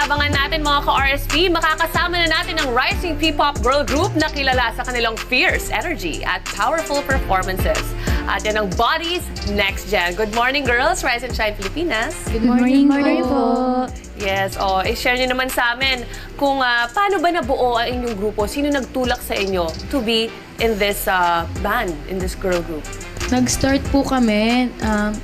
inaabangan natin mga ka-RSP, makakasama na natin ang rising P-pop girl group na kilala sa kanilang fierce energy at powerful performances. At yan ang Bodies Next Gen. Good morning, girls. Rise and Shine Pilipinas. Good morning, po. Yes, i-share nyo naman sa amin kung paano ba nabuo ang inyong grupo? Sino nagtulak sa inyo to be in this band, in this girl group? Nag-start po kami.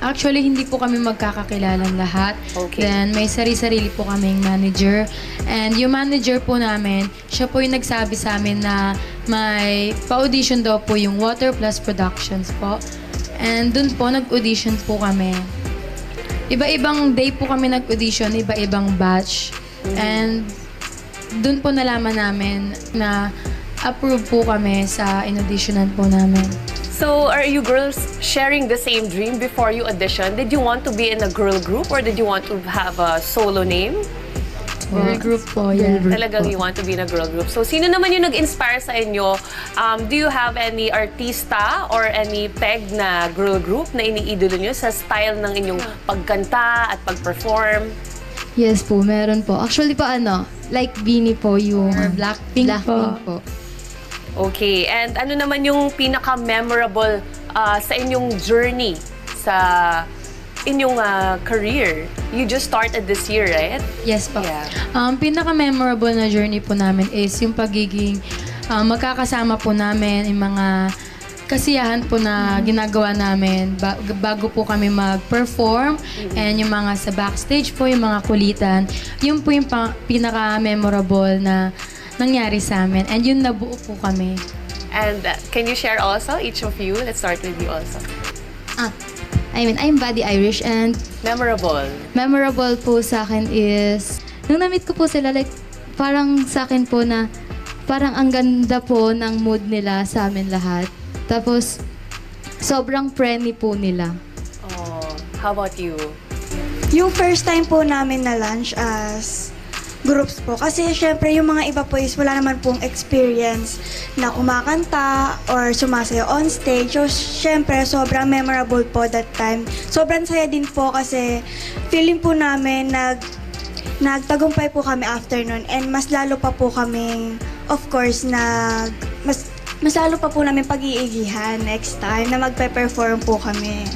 Actually, hindi po kami magkakakilalan lahat. Okay. Then, may sarili-sarili po kaming manager. And yung manager po namin, siya po yung nagsabi sa amin na may pa-audition daw po yung Water Plus Productions po. And dun po, nag-audition po kami. Iba-ibang day po kami nag-audition, iba-ibang batch. And dun po nalaman namin na approve po kami sa in-auditionan po namin. So, are you girls sharing the same dream before you audition? Did you want to be in a girl group or did you want to have a solo name? Girl group po, yeah. Talagang you want to be in a girl group. So, sino naman yung nag-inspire sa inyo? Do you have any artista or any peg na girl group na iniidolo nyo sa style ng inyong pagkanta at pag-perform? Yes po, meron po. Actually po like Beanie po yung Blackpink po. Okay, and ano naman yung pinaka-memorable sa inyong journey sa inyong career? You just started this year, right? Yes po. Yeah. Pinaka-memorable na journey po namin is yung pagiging magkakasama po namin, yung mga kasiyahan po na ginagawa namin bago po kami mag-perform and yung mga sa backstage po, yung mga kulitan. Yun po yung pinaka-memorable na nangyari sa amin. And yun nabuo po kami. And can you share also, each of you? Let's start with you also. I'm Buddy Irish and memorable po sa akin is nung na-meet ko po sila, like parang sa akin po na parang ang ganda po ng mood nila sa amin lahat. Tapos sobrang friendly po nila. Oh, how about you? Yung first time po namin na lunch as groups po. Kasi syempre yung mga iba po is wala naman pong experience na kumakanta or sumasayo on stage. So syempre sobrang memorable po that time. Sobrang saya din po kasi feeling po namin nagtagumpay po kami after nun. And mas lalo pa po kaming, of course, mas lalo pa po namin pag-iigihan next time na magpe-perform po kami.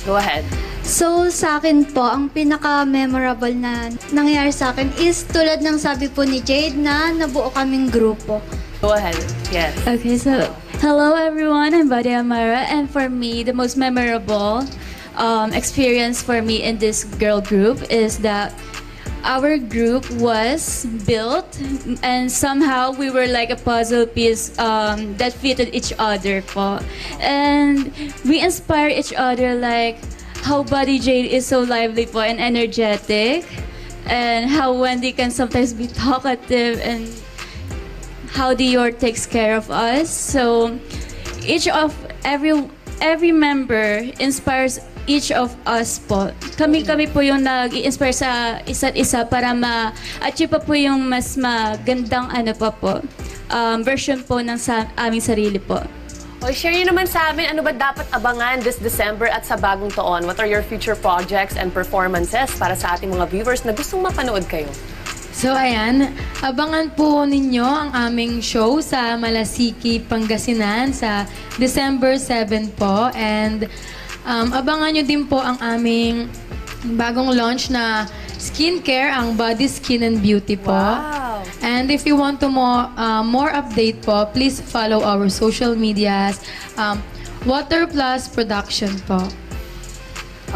Go ahead. So, sa akin po, ang pinaka-memorable na nangyari sa akin is tulad ng sabi po ni Jade na nabuo kaming grupo. Go ahead. Yes. Okay, so hello everyone, I'm Buddy Amara, and for me, the most memorable experience for me in this girl group is that our group was built and somehow we were like a puzzle piece that fitted each other po. And we inspire each other like how Buddy Jade is so lively po and energetic, and how Wendy can sometimes be talkative, and how Dior takes care of us. So every member inspires each of us po. Kami po yung nag-i-inspire sa isa't isa para ma-achieve pa po yung mas magandang version po ng aming sarili po. O, share nyo naman sa amin, ano ba dapat abangan this December at sa bagong taon? What are your future projects and performances para sa ating mga viewers na gustong mapanood kayo? So ayan, abangan po ninyo ang aming show sa Malasiki, Pangasinan sa December 7 po. And abangan nyo din po ang aming bagong launch na skincare, ang Body Skin and Beauty po. Wow! And if you want to more update po, please follow our social medias, Water Plus Production po.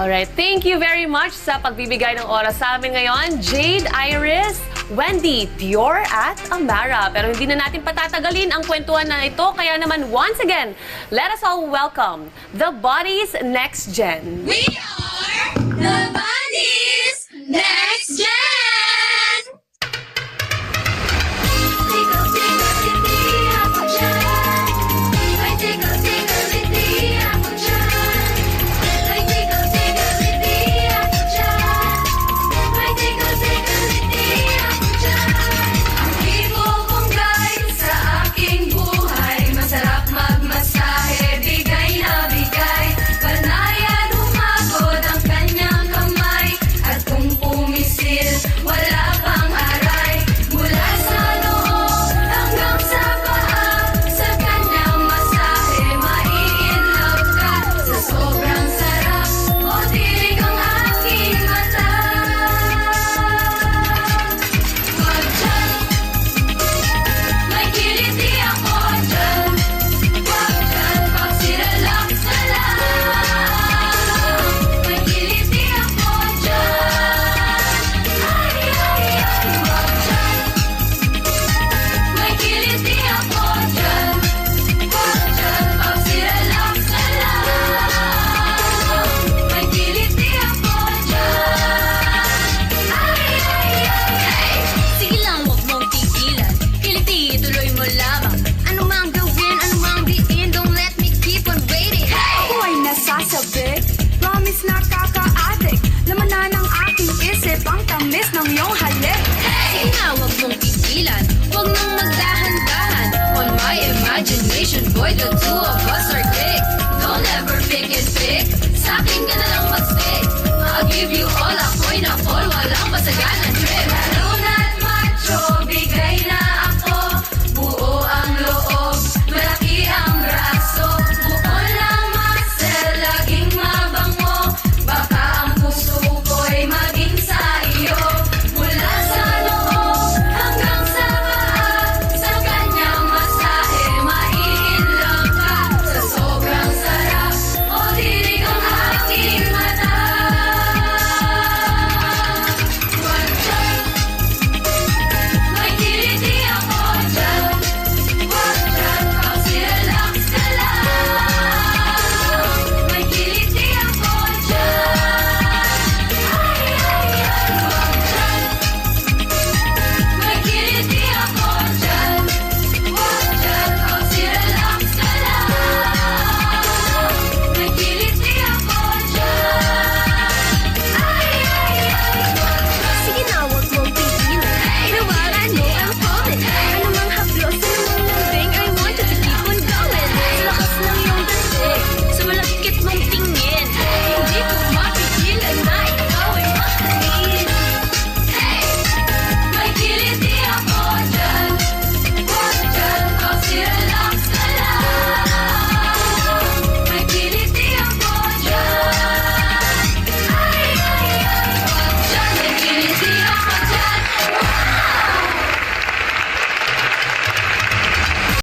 Alright, thank you very much sa pagbibigay ng oras sa amin ngayon. Jade, Iris, Wendy, Dior at Amara. Pero hindi na natin patatagalin ang kwentuhan na ito. Kaya naman, once again, let us all welcome the Bodies Next Gen. We are the Bodies Next Gen! Tickle, tickle, hindi ako dyan. Ay, tickle, tickle, hindi ako dyan. Ay, tickle, tickle, hindi ako dyan. Ay, tickle, tickle, hindi ako dyan. Ang hipo kong guide sa aking buhay. Masarap magmasahe, bigay na bigay. Panayan, humagod ang kanyang kamay. At kung bilis ng iyong halik. Sige na, huwag mong pigilan, huwag nang magdahan-dahan. On my imagination, boy, the two of us are click. Don't ever pick and pick, sa akin ka na lang mag-stick. I'll give you all, ako'y na fall, walang masaganang trip. Lalo na't macho, bigay